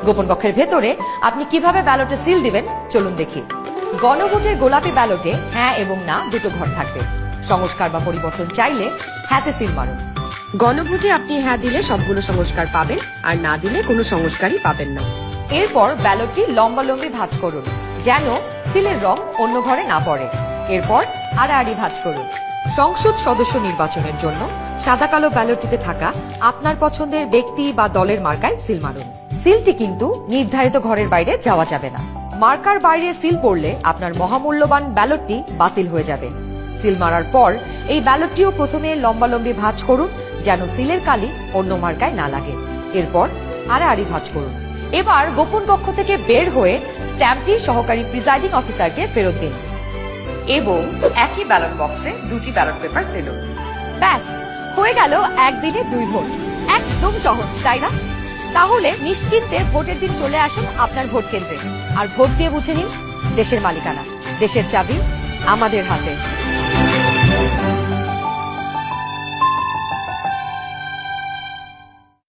গোপন কক্ষের ভেতরে আপনি কিভাবে ব্যালটে সিল দিবেন চলুন দেখি। গণভোটের গোলাপি ব্যালটে হ্যাঁ এবং না দুটো ঘর থাকবে। সংস্কার বা পরিবর্তন চাইলে হ্যাঁতে সিল মারুন। গণভোটে আপনি হ্যাঁ দিলে সবগুলো সংস্কার পাবেন, আর না দিলে কোনো সংস্কারই পাবেন না। এরপর ব্যালটটি লম্বালম্বি ভাঁজ করুন যেন সিলের রং অন্য ঘরে না পড়ে। এরপর আড়াআড়ি ভাঁজ করুন। সংসদ সদস্য নির্বাচনের জন্য সাদা কালো ব্যালটটিতে থাকা আপনার পছন্দের ব্যক্তি বা দলের মার্কায় সিল মারুন। সিলটি কিন্তু নির্ধারিত ঘরের বাইরে যাওয়া যাবে না। মার্কার বাইরে সিল পড়লে আপনার মহামূল্যবান ব্যালটটি বাতিল হয়ে যাবে। সিল মারার পর এই ব্যালটটিও প্রথমে লম্বালম্বি ভাঁজ করুন যেন সিলের কালি অন্য মার্কায় না লাগে। এরপর আড়াআড়ি ভাঁজ করুন। এবার গোপন কক্ষ থেকে বের হয়ে স্ট্যাম্পটি সহকারী প্রিজাইডিং অফিসারকে ফেরত দিন এবং একই ব্যালট বক্সে দুটি ব্যালট পেপার ফেলুন। ব্যাস হয়ে গেল একদিনে 2 ভোট। একদম সহজ, তাই না? তাহলে নিশ্চিন্তে ভোটের দিন চলে আসুন আপনার ভোট কেন্দ্রে আর ভোট দিয়ে বুঝে নিন দেশের মালিকানা, দেশের চাবি আমাদের হাতে।